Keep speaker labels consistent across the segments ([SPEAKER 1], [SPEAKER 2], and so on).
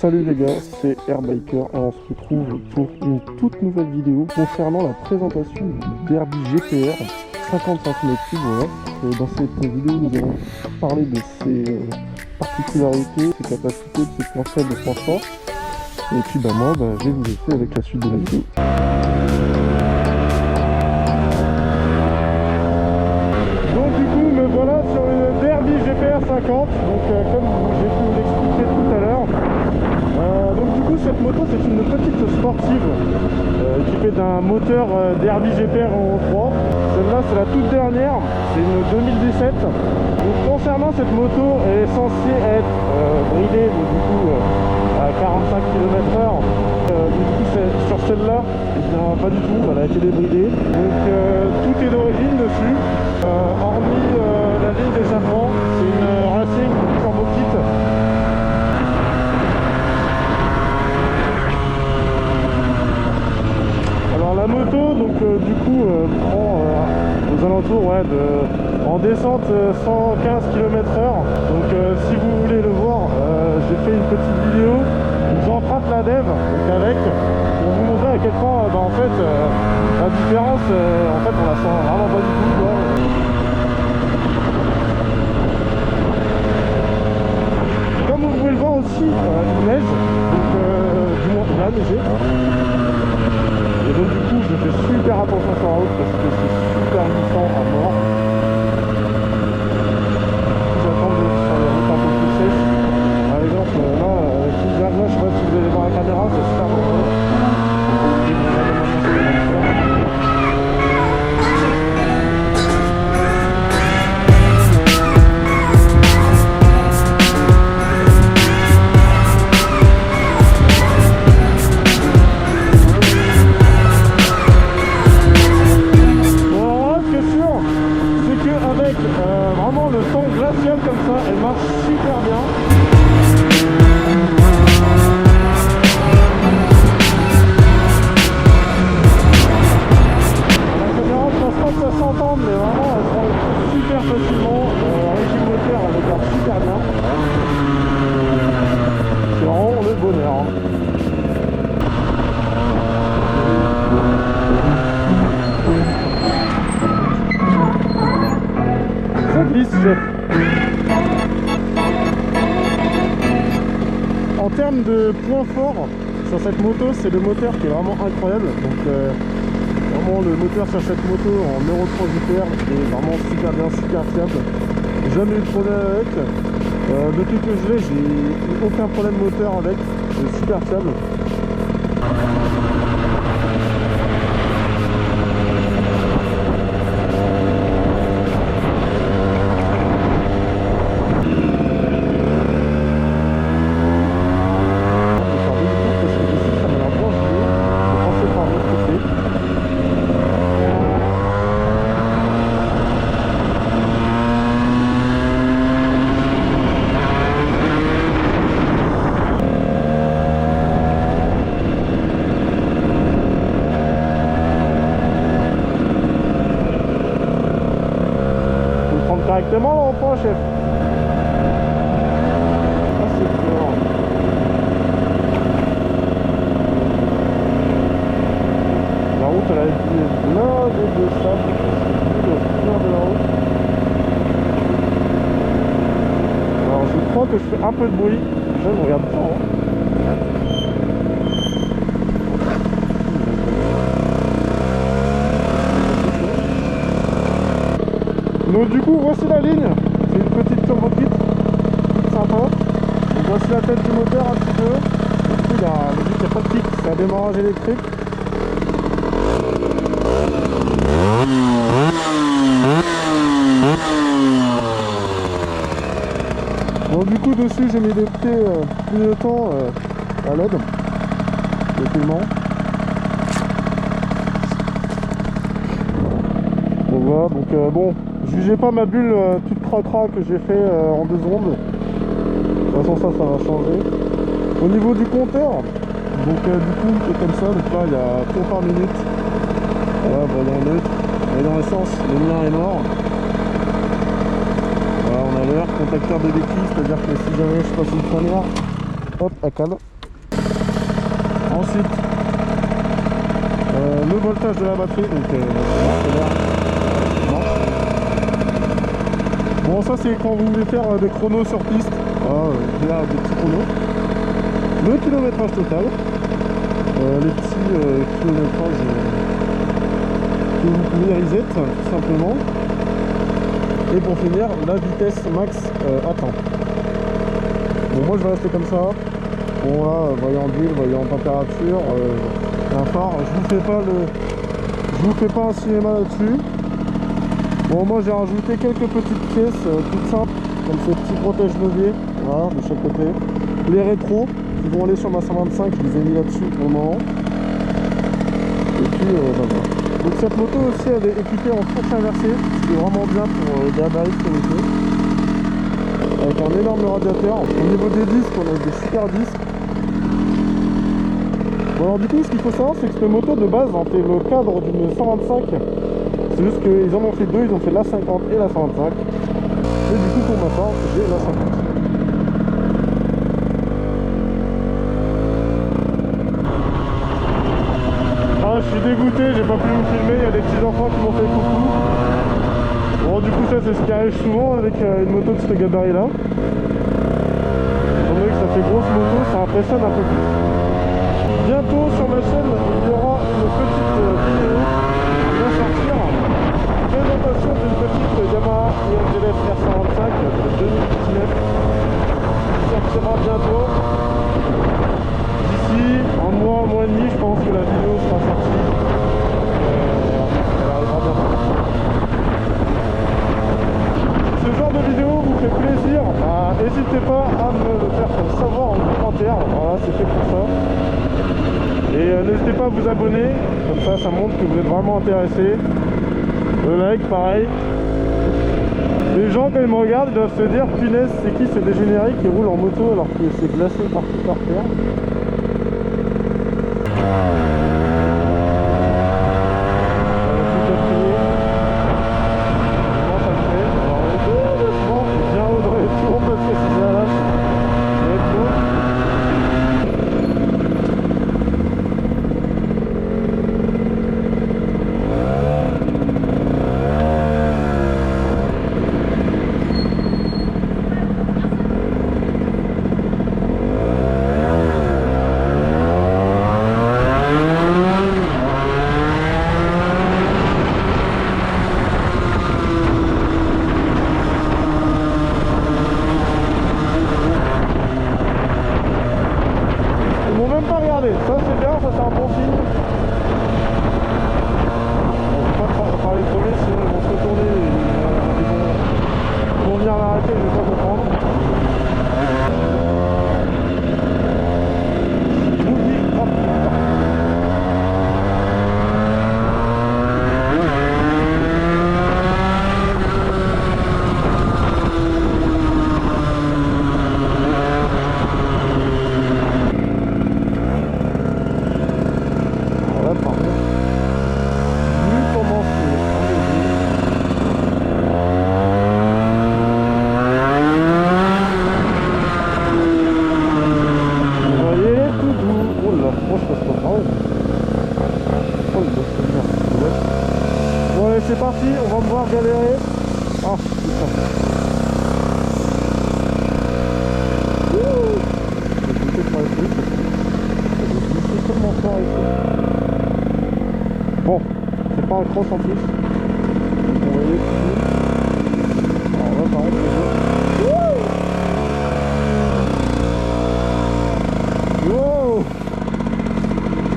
[SPEAKER 1] Salut les gars, c'est Airbiker et on se retrouve pour une toute nouvelle vidéo concernant la présentation du Derby GPR 55 m3. Voilà. Et dans cette vidéo, nous allons parler de ses particularités, ses capacités, de ses points faibles et points forts. Et puis moi, je vais vous laisser avec la suite de la vidéo. Donc du coup, me voilà sur une Derby GPR 50. Donc comme j'ai pu vous l'expliquer tout à l'heure. Donc du coup, cette moto, c'est une petite sportive équipée d'un moteur Derby GPR en 3. Celle-là, c'est la toute dernière, c'est une 2017. Donc concernant cette moto, elle est censée être bridée donc, du coup à 45 km/h. Du coup, sur celle-là, pas du tout, elle a été débridée. Donc tout est d'origine dessus, hormis la ligne d'échappement, c'est une Racing Turbo Kit. Alors la moto, donc du coup, prend aux alentours en descente 115 km/h. Donc si vous voulez le voir, j'ai fait une petite vidéo où j'emprunte la dev donc avec pour vous montrer à quel point en fait la différence en fait on la sent vraiment pas du tout quoi. Comme vous pouvez le voir aussi, il neige, donc du moins il a neigé. Et donc du coup je fais super attention sur la route parce que c'est super glissant à mort. J'attends sur les routes un peu plus sèches. Par exemple là, si je regarde là, je sais pas si vous allez voir la caméra, c'est super dangereux. Vraiment le temps glacial comme ça, elle marche super bien. La caméra, je pense pas que ça s'entende, mais vraiment elle se rend super facilement. Régime moteur, elle démarre super bien. C'est vraiment le bonheur. En termes de points forts sur cette moto, c'est le moteur qui est vraiment incroyable. Donc vraiment le moteur sur cette moto en Euro 3 GPR est vraiment super bien, super fiable. Jamais eu de problème avec. Depuis que je l'ai, j'ai eu aucun problème moteur avec. C'est super fiable. Directement au point, chef. Ah, c'est dur. La route, elle a été blindée de sable. C'est dur de la route. Alors, je crois que je fais un peu de bruit. Je me regarde pas. Donc du coup voici la ligne, c'est une petite turbo kit, sympa. Donc voici la tête du moteur un petit peu. Et du coup il n'y a pas de kick, c'est un démarrage électrique. Donc du coup dessus j'ai mis des petits clignotants à LED de paiement. Donc voilà, donc bon. Jugez pas ma bulle toute cracra que j'ai fait en 2 secondes. De toute façon ça va changer. Au niveau du compteur, donc du coup c'est comme ça, donc là il y a tour par minute. Voilà, voyons neutre. Et dans l'essence, le mien est mort. Voilà, on a l'heure, contacteur de déclic, c'est-à-dire que si jamais je passe une première, hop, elle cale. Ensuite, le voltage de la batterie, donc bon, ça c'est quand vous voulez faire des chronos sur piste, là des petits chronos. Le kilométrage total, les petits kilométrages que vous pouvez reset tout simplement. Et pour finir, la vitesse max à temps. Bon, moi je vais rester comme ça. Bon là, voyant d'huile, voyant température, un phare, je vous fais pas un cinéma là-dessus. Bon, moi j'ai rajouté quelques petites pièces toutes simples, comme ces petits protèges leviers, voilà, de chaque côté. Les rétros qui vont aller sur ma 125, je les ai mis là-dessus pour le moment. Et puis voilà. Donc cette moto aussi elle est équipée en fourche inversée, ce qui est vraiment bien pour gabarit sur les quais. Avec un énorme radiateur. Au niveau des disques, on a des super disques. Bon, alors du coup ce qu'il faut savoir c'est que cette moto de base en fait le cadre d'une 125. C'est juste qu'ils en ont fait deux, ils ont fait la 50 et la 125. Et du coup pour ma part j'ai la 50. Ah, je suis dégoûté, j'ai pas pu me filmer, il y a des petits enfants qui m'ont fait coucou. Bon du coup ça c'est ce qui arrive souvent avec une moto de ce gabarit là. Étant donné que ça fait grosse moto, ça impressionne un peu plus. Bientôt sur ma chaîne il y aura une petite vidéo qui va sortir. Présentation d'une petite Yamaha IMGLF R125 de 2019 qui sortira bientôt. D'ici un mois et demi, je pense que la vidéo sera sortie. Elle arrivera bientôt. Si ce genre de vidéo vous fait plaisir, n'hésitez pas à me le faire savoir en commentaire. Voilà, c'est fait pour ça. Et n'hésitez pas à vous abonner, comme ça montre que vous êtes vraiment intéressé. Le like, pareil. Les gens, quand ils me regardent, ils doivent se dire punaise, c'est qui ce dégénéré qui roule en moto alors que c'est glacé partout par terre. Ça c'est bien, ça c'est un bon signe. On ne peut pas parler trop vite, sinon ils vont se retourner ils vont venir l'arrêter, je vais pas comprendre. Je vous dis hop. Bon allez c'est parti, on va me voir galérer. Ah putain. Je vais goûter pour les trucs. C'est tellement fort ici. Bon, c'est pas un cross en plus. Donc on va y aller tout. Alors là pareil, wow.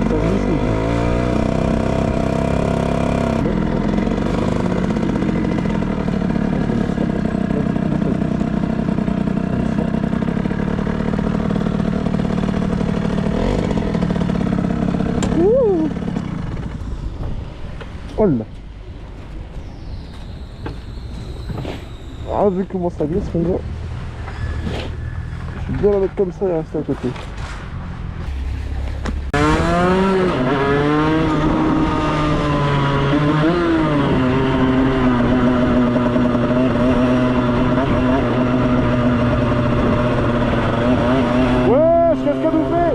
[SPEAKER 1] Ça glisse aussi. Oh là. Ah, vu comment ça glisse, je vais bien la mettre comme ça et rester à côté. Ouais, qu'est-ce qu'elle nous fait?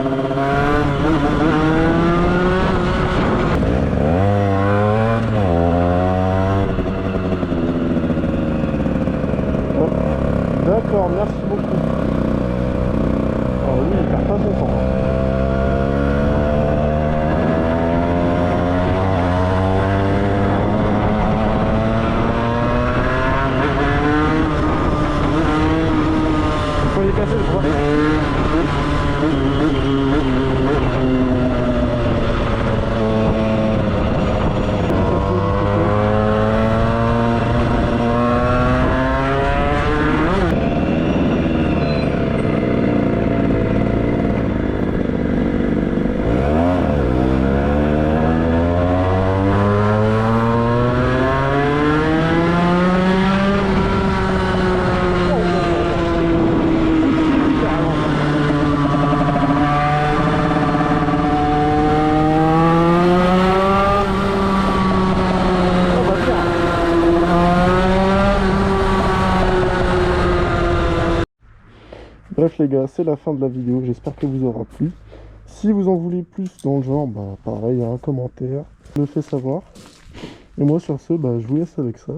[SPEAKER 1] Bref les gars, c'est la fin de la vidéo, j'espère que vous aura plu. Si vous en voulez plus dans le genre, bah pareil, un commentaire, me fait savoir. Et moi sur ce, bah je vous laisse avec ça.